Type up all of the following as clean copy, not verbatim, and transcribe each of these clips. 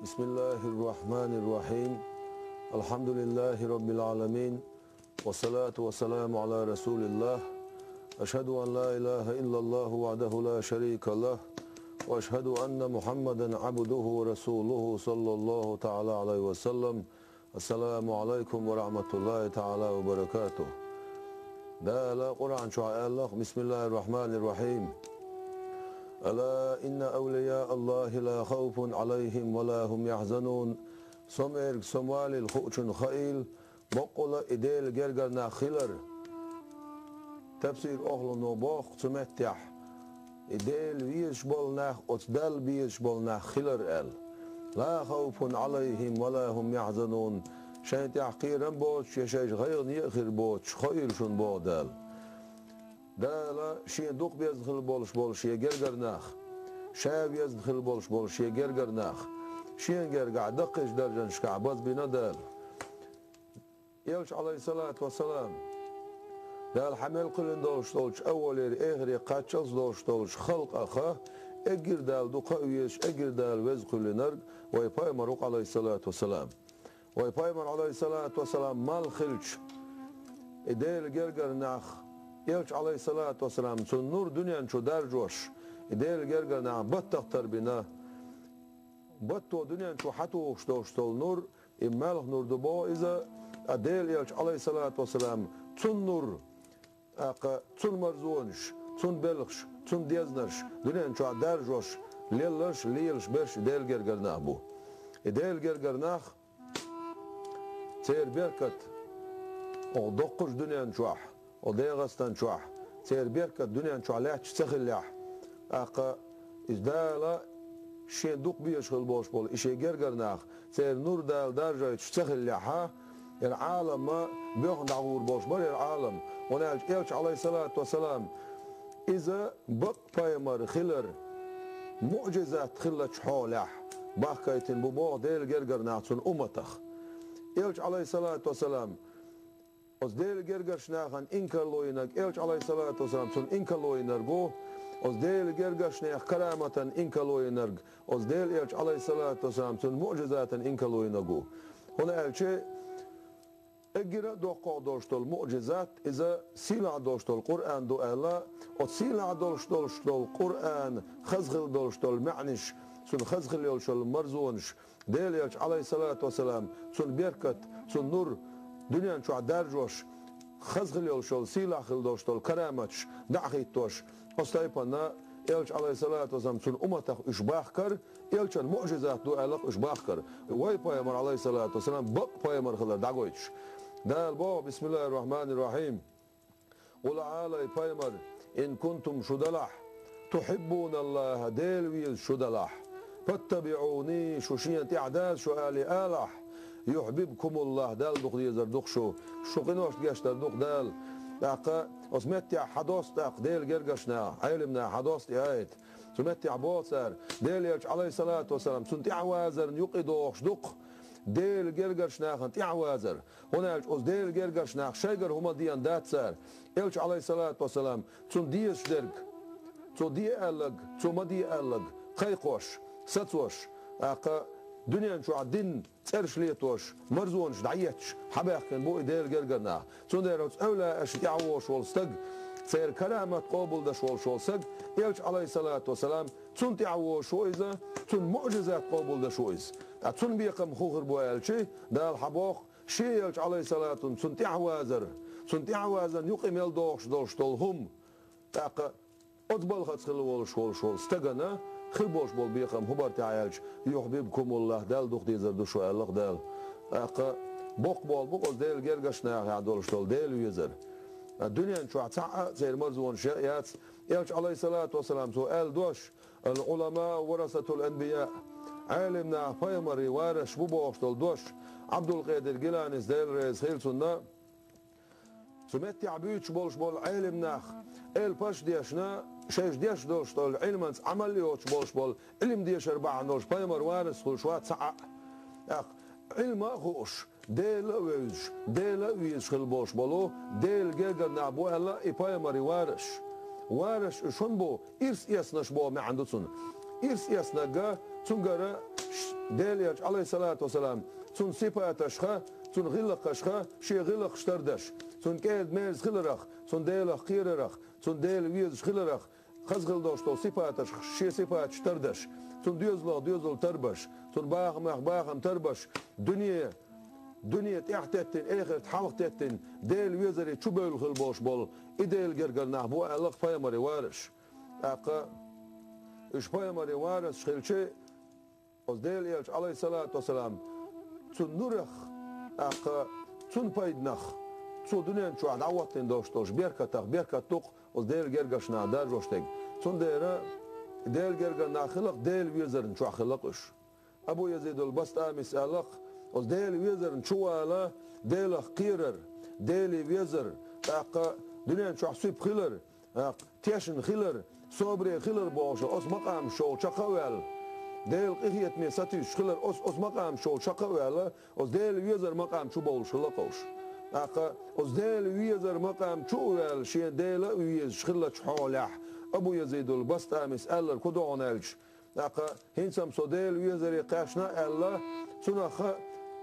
بسم الله الرحمن الرحيم. الحمد لله رب العالمين، والصلاة والسلام على رسول الله. أشهد أن لا إله إلا الله وحده لا شريك له، وأشهد أن محمدا عبده ورسوله صلى الله تعالى عليه وسلم. السلام عليكم ورحمة الله تعالى وبركاته. دال قرآن شعائر. بسم الله الرحمن الرحيم. ألا إن أولياء الله لا خوف عليهم ولا هم يحزنون. سمير سموال الخوشن خيل بقول إديل جرجرنا خيلر. تفسير أهل نباخ سمتح إديل ويش بولناخ أتدل بيش بولناخ خيلر ال لا خوف عليهم ولا هم يحزنون. شين تحقيرا بوش يشيش غير يخير بوش خير شن بودل دالا شين دوق بيزدخل بولش يجرجرناخ شاب يزدخل بولش يجرجرناخ شين جرجع دقش درجن شكع باز بندال يلش عليه الصلاة والسلام دال حمل قلن دولش أول إغري قاتشلس دولش خلق أخا أجر دال دقاويش أجر دال وزقل نرق ويباي مروق عليه الصلاة والسلام ويباي مر عليه الصلاة والسلام مال خلش إديل جرجرناخ يلش عليه الصلاة والسلام سن نور دنيا شو درجوش إديل جرجرنا بطختر بنا بطو دنيا شو حتو شتول نور إمالخ نور دبو إذا أديل يلش عليه الصلاة والسلام تن نور تن مرزونش تن بلخش تن ديزنش دنيا شو درجوش ليلش برش إديل جرجرنا بو إديل جرجرناخ سير بركت أو دقش دنيا شوح وديغستان شوح سير بيركة الدنيا شوالح تسخلح أقا إزدالا شين دوق بيشغل بوش بول إشي جرجرناخ سير نور دال درجة تسخلحها العالم ما بيخن دعور بوش بل العالم ونالج إلش عليه الصلاة والسلام إذا بق بايمر خلر معجزات خلت حولح باكايتن ببوغ ديل جرجرناخ سن أمتخ إلش عليه الصلاة والسلام Os deel gergashnachan inkerloinak elch alayhi salatu wasalam sun inkerloinargo os deel gergashnach karamatan inkerloinarg os deel elch alayhi salatu wasalam sun mu'jizatan inkerloinago hona elche اجرا دو قادوشتول معجزات اذا سيلا دوشتول قران دو الا او سيلا دوشتول قران خزغل دوشتول معنش سن خزغل يولشول مرزونش دeel elch alayhi salatu wasalam sun berkat sun nur دنيا شو عدارجوش خزغل يلشول سيلا خلدوشتول كرامتش دعخيتوش أستيبنا إلش عليه الصلاة والسلام سن أمتخ إشباح كر إلشان معجزات دو ألق إشباح كر واي بايمر عليه الصلاة والسلام بق بايمر خلر دعويتش دال بو بسم الله الرحمن الرحيم قل عالي بايمر إن كنتم شدلح تحبون الله ديل ويل شدلح فاتبعوني شوشين تعداد شو آلي آلح يحببكم الله دال دوق ديزر دوق شو قنوش جاشتر دوق دال داقا اسمتع حدوس داق ديل جرجشنا علمنا حدوس ايت سمتع بوسر ديل يلش عليه الصلاة والسلام سنتع وازر يقيدوش دوق ديل جرجشنا خنتع وازر هناك اس ديل جرجشنا شيجر هما ديان داتسر يلش عليه الصلاة والسلام سن ديش درج سو دي ألق سو ما دي ألق خيقوش ستوش داقا دنيا شو عدين تسرش ليتوش مرزونش دعيتش حباك كان بو إدير جرجرنا سنديروت أولا أش يعوش والستج سير كلامة قابل دش والشولسج يلش عليه الصلاة والسلام تون تعوش وإذا تون معجزات قابل دش وإذ تون بيقم خوخر بو يلشي دا الحباق شي يلش عليه الصلاة تون تعوازر يقيم يلدوش دوش طولهم تاقا أطبل خدخل والشولستجنا خلبوش بول بيقم هبر تعالج يحببكم الله دال دوخ ديزر دوشو الله دال اقا بوق بول ديل جرجشنا يا دولشتول ديل يزر الدنيا شو عتع زي المرزون شيات يلش عليه الصلاة والسلام سؤال دوش العلماء ورثة الأنبياء عالمنا بايمري وارش بوبوشتول دوش عبد القادر جيلاني ديل ريز خيل سنة سمتي عبيتش بول علمنا باش ديشنا شيش ديش دوشتول علمانس عمليوش بول علم ديش 4 نوش بايمر وارس خل شوات ساعة علم خوش ديل ويش خل بوش بولو ديل جيجر نابو هلا بايمر وارش شون بو إرس يسنش بو ما عندسون إرس يسنجا تنجرا ديليج عليه الصلاة والسلام تون صفاتشخا تون غلقشخا شي غلق شتردش تون كيد ميرز خلرخ تون ديلخ قيررخ تون ديل ويز خلرخ خزغل دوشتو صفاتش شي صفات شتردش تون ديوزل تربش تون باغم تربش دنيا تحتتن آخر حلقتتن ديل ويزري تشبل خلبوش بول إديل جرجل نحبو ألق فيمري وارش أقا إش فيمري وارش خلشي از ديل يلش عليه الصلاة والسلام تون نورخ أقا تون بايدنخ تون دنيا شو عدواتن دوشتوش بيركتوق از ديل جرجش نادر روشتك تون ديل جرجل ناخلق ديل ويزرن شو خلقش أبو يزيد البسطامي سألق از ديل ويزر شوالا ديل قيرر ديل ويزر اق دنيا شو حسيب خيلر تيشن خيلر صبري خيلر باش اس مقام شو شقوال ديل قهيت مي ساتيش خيلر اس مقام شو شقوال اس ديل ويزر مقام شو بول شلقوش اق اس ديل ويزر مقام شوال شي ديل ويز خيلر حولح ابو يزيد البسطامي سألر كدونالش اق هنسم سوديل ويزر قاشنا الله سنخ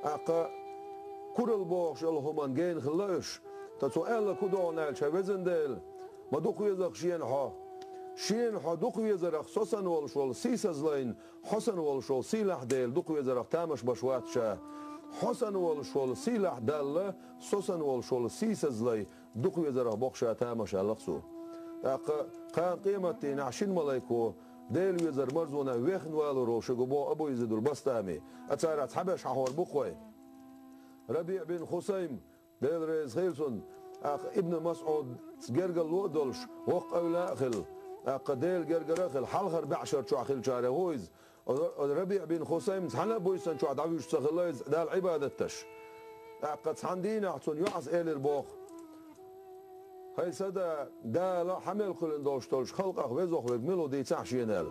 أقا كرل باش الهمان جين خلاش تسو ألا كدون الشوزن ديل ما دقوا يزق شين ها دقوا يزرق سوسن والشول سيسزلين حسن والشول سيلح ديل دقوا يزرق تامش بشوات شا حسن والشول سيلح دل سوسن والشول سيسزلي دقوا يزرق بخشا تامش القسو أقا قان قيمتي نعشين ملايكو ديل ويزر مرزونا ويخن والو روشو بو ابو يزيد البسطامي اتسارت حبش حور بخوي ربيع بن خسيم ديل ريز خيلسون ابن مسعود جرجل لودلش وق اولاخل ديل جرجرخل حلخر بعشر شو اخل شاري هويز ربيع بن خسيم حنا بويسن شو عداويش سخلايز دال عبادتش قد حندينا عطون يعز ال البوخ هاي سدا دا حمل كلن دوشتولش خلقه وزوخ ميلودي تحشينال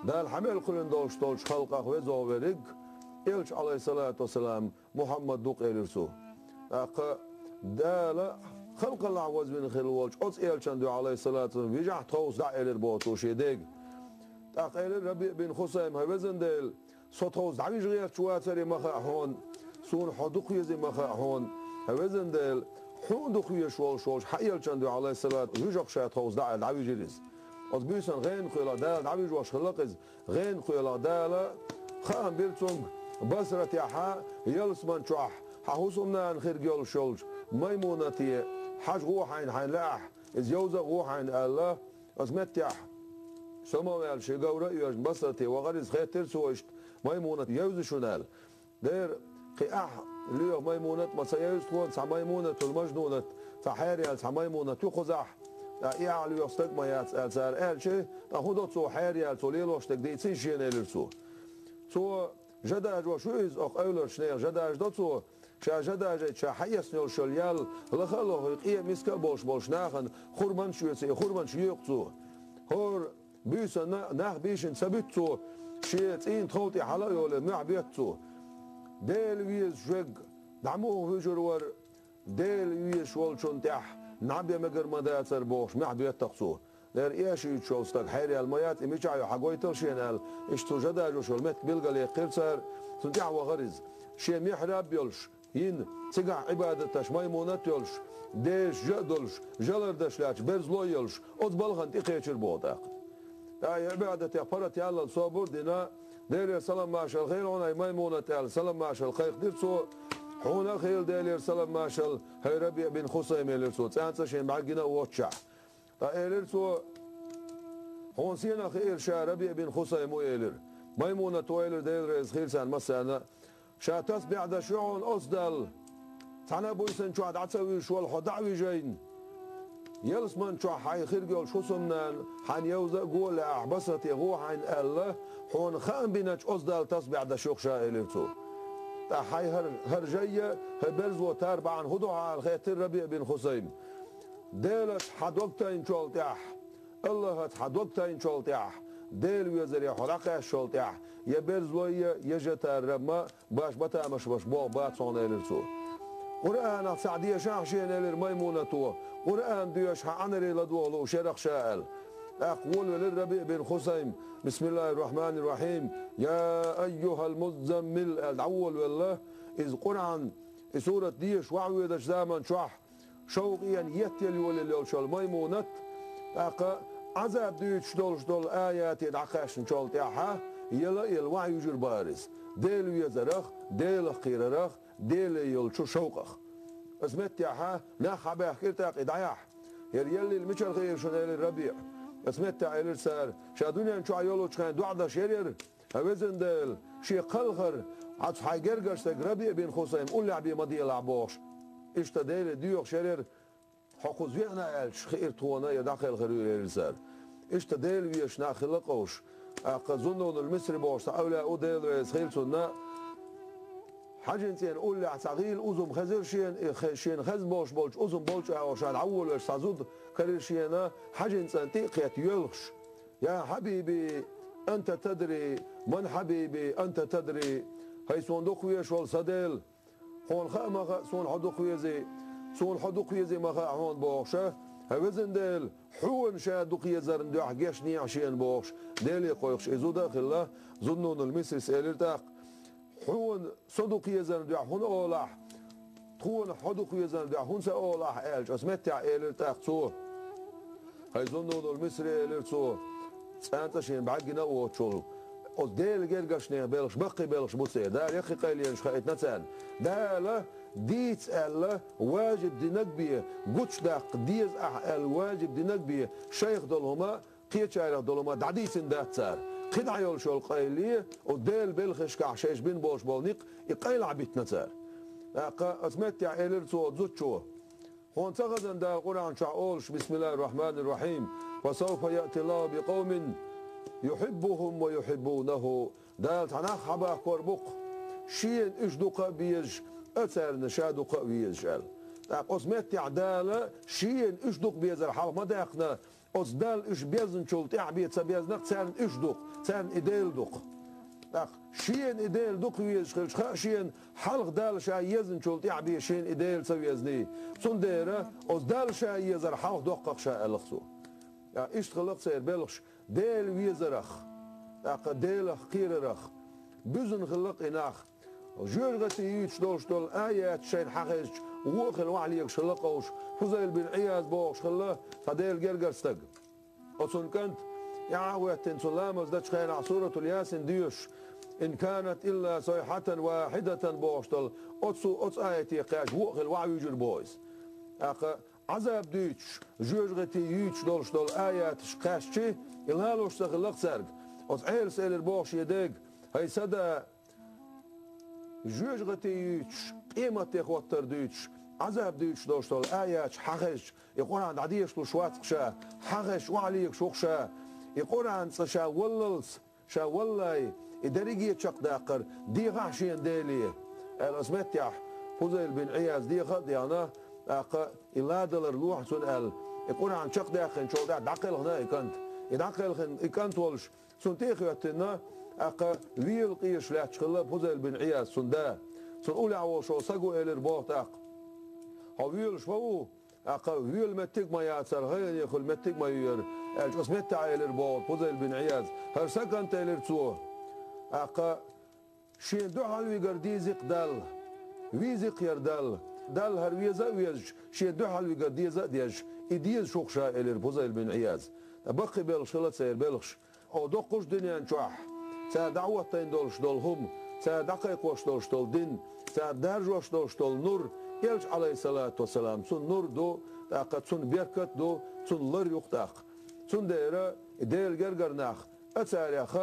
دا حمل كلن دوشتولش خلقه وزوخ ورق إلش عليه الصلاة والسلام محمد دوق إلرسو دا خلق الله عوز من خلوالش أص إلشان دو عليه الصلاة والسلام بيجح توس دا إلر بوتو شيديق تاق إلر ربيع بن خسيم هاوزن ديل صوتوس دعويش غير شواتري مخاحون سون حدوق يزي مخاحون هاوزن ديل حون دخوية شوالشوش حقيل چندو عليه الصلاة ويجب شاید خوز دعوی جریز از بیسن غین خویلا دال دعوی جواش خلقز غین خویلا دال خان بیرتونگ بسرتی حا یلسمان چوح حوسم نان خیر گیل شولج میمونتی حج غوحين حين لاح از يوزا غوحين الله از متيح سماوال شيغورا يوج بسرتي وغرز خيتر سوشت ميمونة يوز شونال دير قياح ليو ميمونة ما سيوز تكون سع ميمونة المجنونة فحاري سع ميمونة يخزح يا ليو استك ما ياتسار قال شي تاخذ تو حاري توليل واشتك دي تسين شي نيلرسو تو جداج وشويز اق اولر شنير جداج دوتو شا جداج شا حيس نول شليال لخلو قيه مسكا بولش ناخن خرمان شويسي خرمان شيوقتو هور بيس ناخ بيشن سبتو شيت ان تخوتي حلا يول مع بيتو ديل ويز جوج دعموه هجرور ديل ويز شول شونتح نعبي مجر مداتر بوش مع بيتقصو دير ايشي تشوستك حيري الميات اميجايو حقويتل شينال اشتو جداجو شول مت بيلغالي قرصر تنتع وغرز شي محراب يولش ين تقع عبادتش ميمونات يولش ديش جدلش جلردش لاش برزلو يولش اتبلغن تقيتشر بوتاق اي عبادتي فرت يالا صبر دينا دير سلام ماشال خير هنا ميمونة تال سلام ماشال خير ديرسو حونا خيل دير سلام ماشال هي ربيع بن خصيم يلرسو تانسا شين بعقنا واتشع يلرسو هون سينا خير شا ربيع بن خصيم ويلر ميمونة ويلر دير خير سان مسانا شا تسبع دا شعون أصدل تانا بويسن شو عدعتسوي شو الحدعوي جين يلسمن شو حي خيرجول شو سمنان حن يوزا قول أحبست يغو حين الله حون خان بينش أصدل تسبع دا شوق شائلتو تا حي هرجية هبرز وتربع عن هدوها الخيتر ربيع بن خصيم ديلت حدوقتين شولتيح الله حدوقتين شولتيح ديل ويزري حرقه شولتيح يبرز ويا يجتر رما باش بتا مش بو بات صونيلتو قرآن سعدية شاحشين الميمونة قرآن ديوش عنري لدوغلو شرق شائل أقول للربيع بن خثيم بسم الله الرحمن الرحيم يا أيها المزمل الأول والله إذ قرآن سورة ديش وعويدش زامن شوح شوقيا يتيل ولل شول ميمونت أق عذاب ديش دول آيات دعقاش شول تاعها يلا الوعي يجر بارز ديل يزرخ ديل قيررخ ديل يلشو شوقخ اسمت تاعها ناخبه كرتاق إدعياح يلي المشل غير شنو الربيع اسمت تاع الرسال شادونيا نشوع يولو كان دوعدا شيرير هوزن ديل شي قلغر عطف حيجرجش ربيع بن خثيم قول لعبي مضي لعبوش اشتديل ديوخ شيرير حقوز ويغنا الش خير تونا يدخل غير الرسال اشتديل ويش ناخلقوش قزنون المصري بوش أولى أوديل ويسخيل سنة حاجنتين قول لي عتاغيل أوزم خزر شين خز بوش أوزم بولش عشان عول وش صازود كرير شينا حاجنتين تيقيت يلخش يا حبيبي أنت تدري من حبيبي أنت تدري هاي سون دخوية شول صديل هون خا سون حدوخوية سون حدوخوية ما خا هون بوشه هوزن ديل حون شادوقية زرن دو حقيش نيعشين بوش ديل يقويقش إزو داخل الله ظنون المصري سيلرتاق حون صدوقية زرن دو حون أولاح حون حدوقية زرن دو حون سأولاح إلج اسمتع إلرتاق صور هاي ظنون المصري إلرتو سانتشين بعقنا ووتشولو از ديل جرجش نه بلش بقي بلش بوسي دار يخي قايل ينشخيت نتسان داله ديت الله واجب دي نقبيه قوتش داق ديز الواجب دي نقبيه شيخ دولهما قيتش عيرخ دولهما دعديسن دات سار قد عيول شو القايلية وديل بلخش كعشيش بين بوش بولنيق يقايل عبيت نتسار اسمت يا إلرتو زوتشو هون تغزن دا القرآن شعولش بسم الله الرحمن الرحيم وسوف يأتي الله بقوم يحبهم ويحبونه دال تناخ حبا كوربق شين اشدق بيج أثر نشادق بيجال اسمت عدالة شين اشدق بيزر حال ما داخنا اس دال اش بيزن شول تعبيت سبيزنق تسان اشدق تسان اديل دق شين اديل دق بيج شين حلق دال شا يزن شول تعبي شين اديل سبيزني صنديرة اس دال شا يزر حلق دقق شا الخصو ايش خلق سير بلغش ديل ويزرخ ديل قيررخ بزن خلق إناخ جرغتي يتش دول آيات شين حقيش ووخل وعليك شلقوش فزيل بن عياز بوش خلا فديل جرجر استق أصن كنت يعاوت سلام ازدش خين عصورة الياسين ديوش إن كانت إلا صيحة واحدة بوش دول أتس آياتي قاش ووخل وعيجر بويس عذاب ديتش جوجغتي يتش دول آيات شقاشتي إلهالوش تخلق سرق وتعيل سيلر بوش يدق هاي سدا جوجغتي يتش قيمة يخوتر ديتش عذاب ديتش دول آيات حقش يقول عند عديش لشوات شا حقش وعليك شوخشا يقول عند شا وللس شا والله إداريجي تشق داقر دي غاشين ديلي الأسمت يح فوزيل بن عياز دي غد يانا إلا دلر لوح سن يقول عن شق داخل شو دعقل هنا يكنت يدعقل يكنت ولش سن تيخيتنا ويل قيش لا تشخلا فوزيل بن عياز سن دا سن أولى عو شو سقو إلر بوتاق هويل شو ويل متك ما يعصر هاي يخل متك ما يير الجسمت تاع إلر بوت فوزيل بن عياز هر سكنت إلر تو شين دو حلوي قردي زق دال ويزق يردال دال هر ويزا ويج شي دو حلوي قردي زق ديج إديز شوخشا إلر فوزيل بن عياز بقي بلش خلت سير بلش أو دو قش دنيا نشوح تا دعوتين دولش دولهم تا دقيق وش دولش دول دين تا درج وش دولش دول نور يلج عليه الصلاة والسلام سن نور دو قد سن بيركت دو سن لر يقتاق سن ديرا ديل جرجرناخ أتاريخ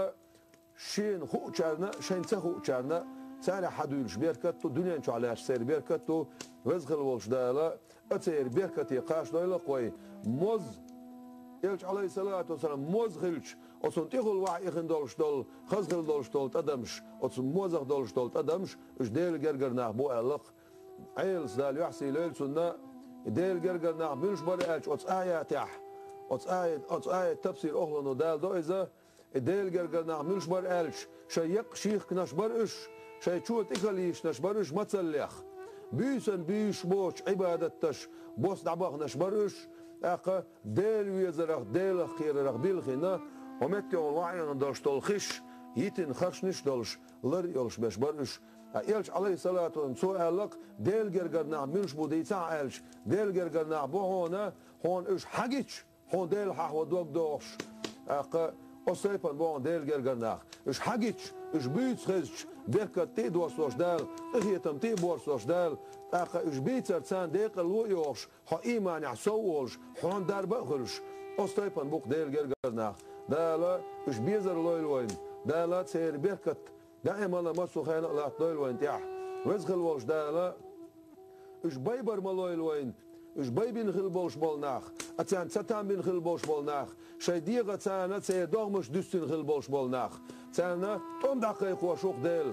شين خو تشارنا شين تخو تشارنا ساري حدولش بيركت دنيا نشو على سير بيركت وزغل ولش دالا أتير بيركت يقاش دويلا قوي موز يلج عليه الصلاة والسلام موز غلش أصلا تيخل وعي إخن دولش دول خزغل دولش دول تدمش أصلا موزغ دولش دول تدمش إش ديل جرجرناخ بو ألق عيلس دال يحسي ليل سنة ديل جرجرناخ بنش بري ألش أتس آيات يح أتس آيات تفسير أخلنو دال دو إذا ديل جرجرناخ بنش بري ألش شيق شيخ نشبر إش شي تشوت إخليش نشبر إش متسليخ بيسن بيش بوش عبادتش بوس دعباخ نشبر إش أقا ديل ويزرق ديل خير رقبيل خينا ومتى والوعي دلش دلخش يتن خرش نش دلش لر يلش بش برش إلش عليه الصلاة والسلام سؤالك ديل جرجرنا منش بودي تاع إلش ديل جرجرنا بهونا هون إيش حاجتش هون ديل حوا دوق دوش أقا أصيبن بون ديل جرجرنا إيش حاجتش إيش بيتش خزش ديك تيدوس وش دال إخيتم تيبورس وش دال أقا إيش بيتر تان ديك الويوش ها إيمان يحسوولش هون دار بخلش أصيبن بوك ديل جرجرنا دالا إيش بيزر لويلوين دالا تير بيركت دائما ما سخينا لا طويل وين تاح وزغل وش دالا إيش بايبر مالويل وين إيش بايبين خلبوش بالناخ أتان ستان بين خلبوش بالناخ شي ديغة تانا تي دوغمش دستين خلبوش بالناخ تانا توم دقيق وشوق ديل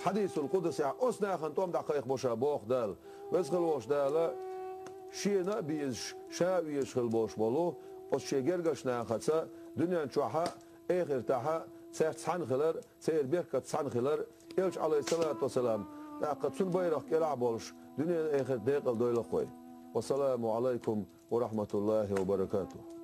حديث القدس يا أسناخن توم دقيق بوشا بوخ دال وزغل وش دالا شينا بيز شاويش خلبوش بالو أس شي جرجش ناختا دنيا نشوحا آخر تاحا سير تسانخلر سير بيركة تسانخلر إلش عليه الصلاة والسلام لقد سن بيرق يلعب بولش دنيا آخر دقيقة دويلة خوي والسلام عليكم ورحمة الله وبركاته.